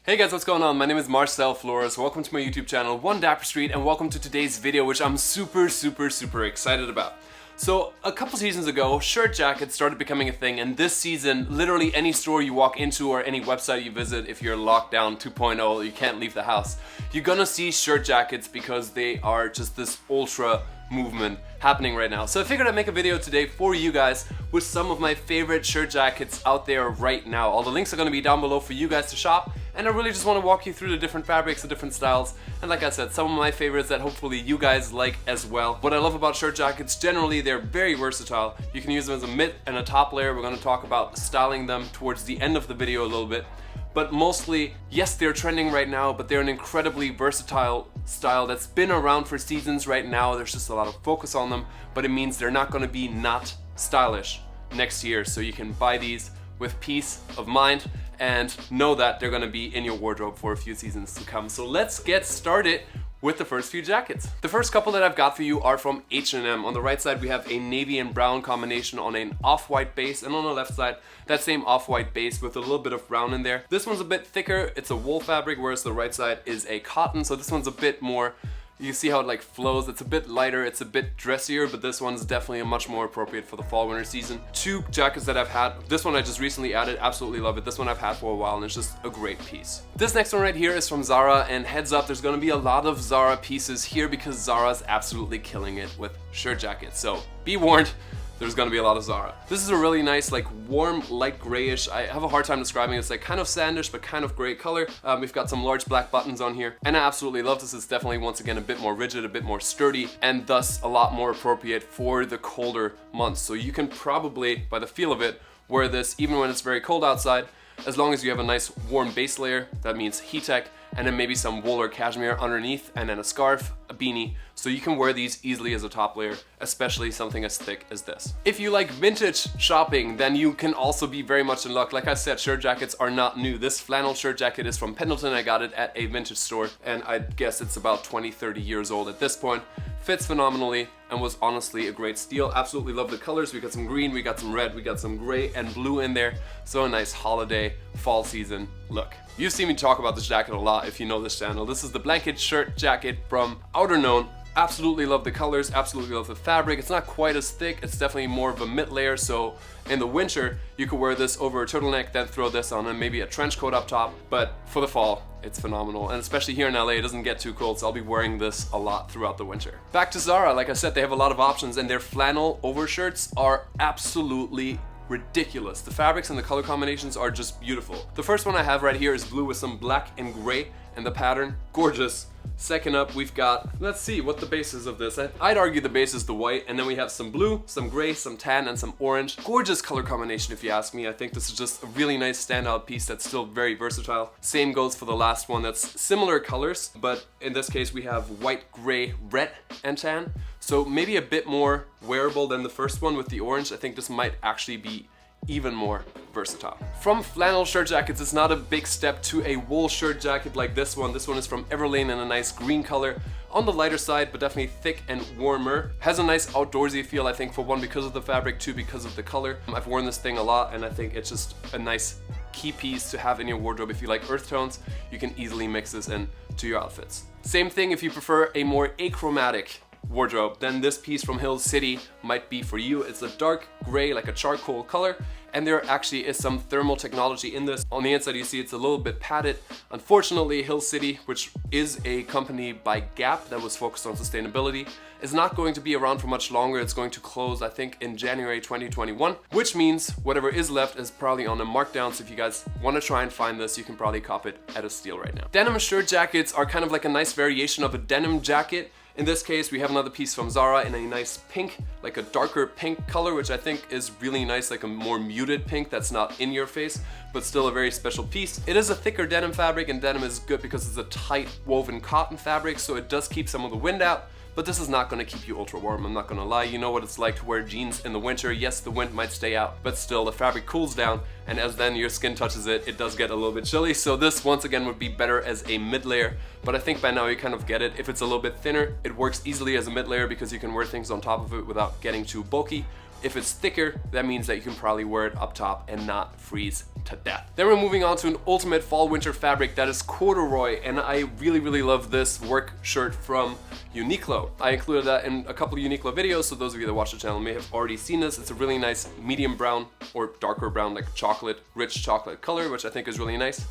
Hey guys, what's going on? My name is Marcel Flores. Welcome to my YouTube channel, One Dapper Street, and welcome to today's video, which I'm super excited about. So a couple seasons ago, shirt jackets started becoming a thing, and this season, literally any store you walk into or any website you visit, if you're lockdown 2.0, you can't leave the house, you're gonna see shirt jackets because they are just this ultra movement happening right now. So I figured I'd make a video today for you guys with some of my favorite shirt jackets out there right now. All the links are gonna be down below for you guys to shop. And I really just want to walk you through the different fabrics, the different styles, and like I said, some of my favorites that hopefully you guys like as well. What I love about shirt jackets, generally they're very versatile. You can use them as a mid and a top layer. We're going to talk about styling them towards the end of the video a little bit. But mostly, yes, they're trending right now, but they're an incredibly versatile style that's been around for seasons right now. There's just a lot of focus on them, but it means they're not going to be not stylish next year. So you can buy these with peace of mind and know that they're gonna be in your wardrobe for a few seasons to come. So let's get started with the first few jackets. The first couple that I've got for you are from H&M. On the right side, we have a navy and brown combination on an off-white base, and on the left side, that same off-white base with a little bit of brown in there. This one's a bit thicker, it's a wool fabric, whereas the right side is a cotton, so this one's a bit more, you see how it like flows, it's a bit lighter, it's a bit dressier, but this one's definitely much more appropriate for the fall winter season. Two jackets that I've had, this one I just recently added, absolutely love it. This one I've had for a while and it's just a great piece. This next one right here is from Zara, and heads up, there's gonna be a lot of Zara pieces here because Zara's absolutely killing it with shirt jackets. So be warned, there's gonna be a lot of Zara. This is a really nice, like warm, light grayish. I have a hard time describing it. It's like kind of sandish, but kind of gray color. We've got some large black buttons on here, and I absolutely love this. It's definitely, once again, a bit more rigid, a bit more sturdy, and thus a lot more appropriate for the colder months. So you can probably, by the feel of it, wear this even when it's very cold outside, as long as you have a nice warm base layer. That means heat tech, and then maybe some wool or cashmere underneath, and then a scarf, a beanie. So you can wear these easily as a top layer, especially something as thick as this. If you like vintage shopping, then you can also be very much in luck. Like I said, shirt jackets are not new. This flannel shirt jacket is from Pendleton. I got it at a vintage store, and I guess it's about 20-30 years old at this point. Fits phenomenally and was honestly a great steal. Absolutely love the colors. We got some green, we got some red, we got some gray and blue in there. So a nice holiday, fall season look. You've seen me talk about this jacket a lot if you know this channel. This is the blanket shirt jacket from Outerknown. Absolutely love the colors, absolutely love the fabric. It's not quite as thick, it's definitely more of a mid layer, so in the winter you could wear this over a turtleneck, then throw this on and maybe a trench coat up top. But for the fall, it's phenomenal, and especially here in LA, it doesn't get too cold, so I'll be wearing this a lot throughout the winter. Back to Zara, like I said, they have a lot of options, and their flannel overshirts are absolutely ridiculous. The fabrics and the color combinations are just beautiful. The first one I have right here is blue with some black and gray, and the pattern, gorgeous. Second up, we've got, let's see what the base is of this. I'd argue the base is the white, and then we have some blue, some gray, some tan, and some orange. Gorgeous color combination if you ask me. I think this is just a really nice standout piece that's still very versatile. Same goes for the last one. That's similar colors, but in this case we have white, gray, red, and tan. So maybe a bit more wearable than the first one with the orange. I think this might actually be even more versatile. From flannel shirt jackets, it's not a big step to a wool shirt jacket like this one. This one is from Everlane in a nice green color. On the lighter side, but definitely thick and warmer. Has a nice outdoorsy feel, I think, for one, because of the fabric, two, because of the color. I've worn this thing a lot, and I think it's just a nice key piece to have in your wardrobe. If you like earth tones, you can easily mix this in to your outfits. Same thing if you prefer a more achromatic wardrobe, then this piece from Hill City might be for you. It's a dark gray, like a charcoal color, and there actually is some thermal technology in this. On the inside you see it's a little bit padded. Unfortunately, Hill City, which is a company by Gap that was focused on sustainability, is not going to be around for much longer. It's going to close, I think, in January 2021, which means whatever is left is probably on a markdown. So if you guys want to try and find this, you can probably cop it at a steal right now. Denim shirt jackets are kind of like a nice variation of a denim jacket. In this case, we have another piece from Zara in a nice pink, like a darker pink color, which I think is really nice, like a more muted pink that's not in your face, but still a very special piece. It is a thicker denim fabric, and denim is good because it's a tight woven cotton fabric, so it does keep some of the wind out. But this is not going to keep you ultra warm, I'm not going to lie. You know what it's like to wear jeans in the winter. Yes, the wind might stay out, but still the fabric cools down, and as then your skin touches it, it does get a little bit chilly. So this, once again, would be better as a mid layer, but I think by now you kind of get it. If it's a little bit thinner, it works easily as a mid layer because you can wear things on top of it without getting too bulky. If it's thicker, that means that you can probably wear it up top and not freeze to death. Then we're moving on to an ultimate fall winter fabric that is corduroy, and I really love this work shirt from Uniqlo. I included that in a couple of Uniqlo videos, so those of you that watch the channel may have already seen this. It's a really nice medium brown or darker brown, like chocolate, rich chocolate color, which I think is really nice.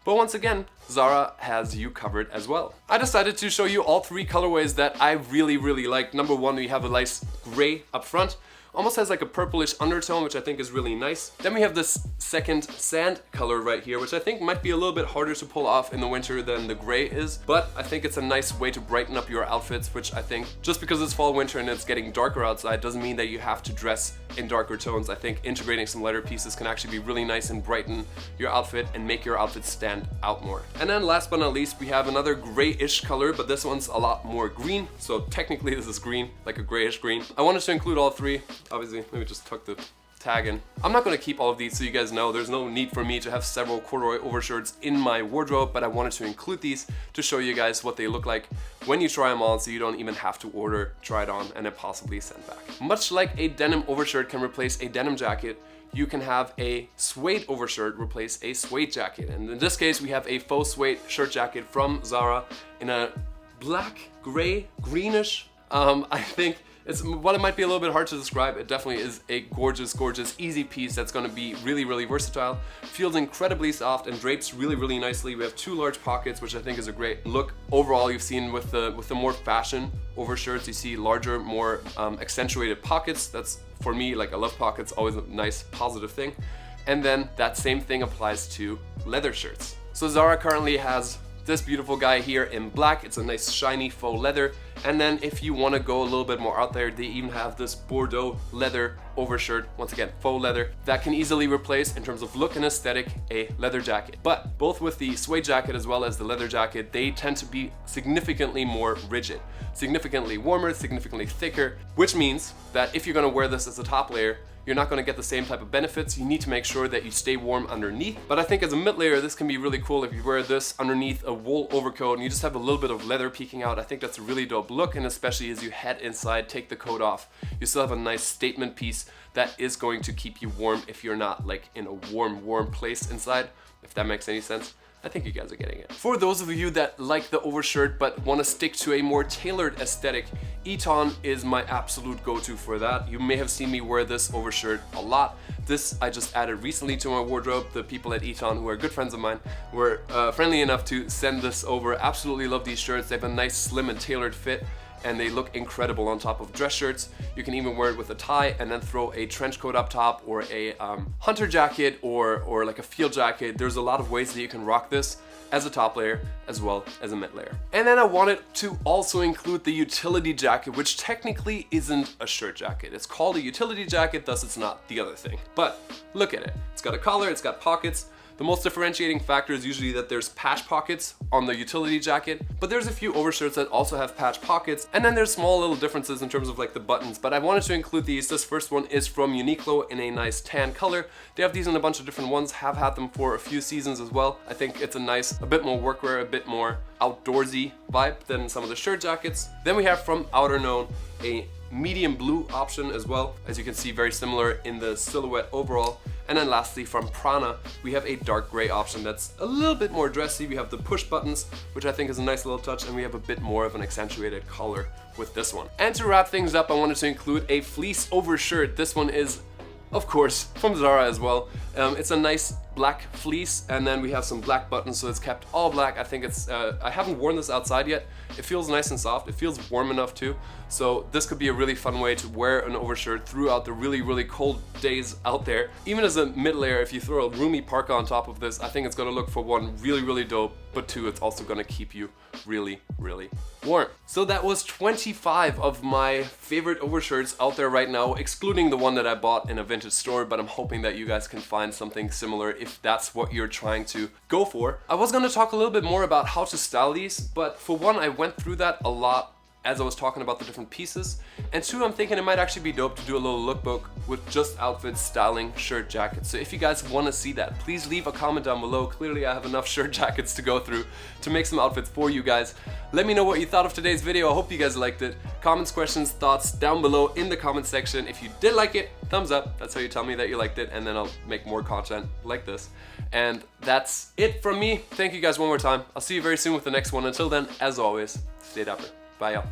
But once again, Zara has you covered as well. I decided to show you all three colorways that I really like. Number one, we have a nice gray up front. Almost has like a purplish undertone, which I think is really nice. Then we have this second sand color right here, which I think might be a little bit harder to pull off in the winter than the gray is, but I think it's a nice way to brighten up your outfits, which I think just because it's fall winter and it's getting darker outside doesn't mean that you have to dress in darker tones. I think integrating some lighter pieces can actually be really nice and brighten your outfit and make your outfit stand out more. And then last but not least, we have another grayish color, but this one's a lot more green. So technically this is green, like a grayish green. I wanted to include all three. Obviously, let me just tuck the tag in. I'm not going to keep all of these, so you guys know there's no need for me to have several corduroy overshirts in my wardrobe, but I wanted to include these to show you guys what they look like when you try them on, so you don't even have to order, try it on, and then possibly send back. Much like a denim overshirt can replace a denim jacket, you can have a suede overshirt replace a suede jacket. And in this case, we have a faux suede shirt jacket from Zara in a black, gray, greenish. I think while it might be a little bit hard to describe, it definitely is a gorgeous, easy piece that's going to be really versatile. Feels incredibly soft and drapes really nicely. We have two large pockets, which I think is a great look. Overall, you've seen with the more fashion overshirts, you see larger, more accentuated pockets. That's, for me, like, I love pockets, always a nice positive thing. And then that same thing applies to leather shirts. So Zara currently has this beautiful guy here in black. It's a nice shiny faux leather. And then if you want to go a little bit more out there, they even have this Bordeaux leather overshirt, once again faux leather, that can easily replace, in terms of look and aesthetic, a leather jacket. But both with the suede jacket as well as the leather jacket, they tend to be significantly more rigid, significantly warmer, significantly thicker, which means that if you're going to wear this as a top layer, you're not going to get the same type of benefits. You need to make sure that you stay warm underneath. But I think as a mid layer, this can be really cool if you wear this underneath a wool overcoat and you just have a little bit of leather peeking out. I think that's a really dope look, and especially as you head inside, take the coat off, you still have a nice statement piece that is going to keep you warm if you're not like in a warm place inside, if that makes any sense. I think you guys are getting it. For those of you that like the overshirt but want to stick to a more tailored aesthetic, Eton is my absolute go-to for that. You may have seen me wear this overshirt a lot. This I just added recently to my wardrobe. The people at Eton, who are good friends of mine, were friendly enough to send this over. Absolutely love these shirts. They have a nice slim and tailored fit, and they look incredible on top of dress shirts. You can even wear it with a tie and then throw a trench coat up top, or a hunter jacket, or like a field jacket. There's a lot of ways that you can rock this as a top layer as well as a mid layer. And then I wanted to also include the utility jacket, which technically isn't a shirt jacket. It's called a utility jacket, thus it's not the other thing. But look at it. It's got a collar, it's got pockets. The most differentiating factor is usually that there's patch pockets on the utility jacket, but there's a few overshirts that also have patch pockets, and then there's small little differences in terms of like the buttons, but I wanted to include these. This first one is from Uniqlo in a nice tan color. They have these in a bunch of different ones, have had them for a few seasons as well. I think it's a bit more workwear, a bit more outdoorsy vibe than some of the shirt jackets. Then we have from Outerknown a medium blue option as well, as you can see, very similar in the silhouette overall. And then lastly, from Prana, we have a dark gray option that's a little bit more dressy. We have the push buttons, which I think is a nice little touch, and we have a bit more of an accentuated collar with this one. And to wrap things up, I wanted to include a fleece overshirt. This one is, of course, from Zara as well. It's a nice black fleece, and then we have some black buttons, so it's kept all black. I think it's, I haven't worn this outside yet. It feels nice and soft. It feels warm enough too. So this could be a really fun way to wear an overshirt throughout the really cold days out there. Even as a mid layer, if you throw a roomy parka on top of this, I think it's gonna look, for one, really dope, but two, it's also gonna keep you really warm. So that was 25 of my favorite overshirts out there right now, excluding the one that I bought in a vintage store, but I'm hoping that you guys can find something similar if that's what you're trying to go for. I was gonna talk a little bit more about how to style these, but for one, I went through that a lot as I was talking about the different pieces. And 2, I'm thinking it might actually be dope to do a little lookbook with just outfits, styling, shirt, jackets. So if you guys want to see that, please leave a comment down below. Clearly I have enough shirt jackets to go through to make some outfits for you guys. Let me know what you thought of today's video. I hope you guys liked it. Comments, questions, thoughts down below in the comment section. If you did like it, thumbs up. That's how you tell me that you liked it, and then I'll make more content like this. And that's it from me. Thank you guys one more time. I'll see you very soon with the next one. Until then, as always, stay dapper. Bye, y'all.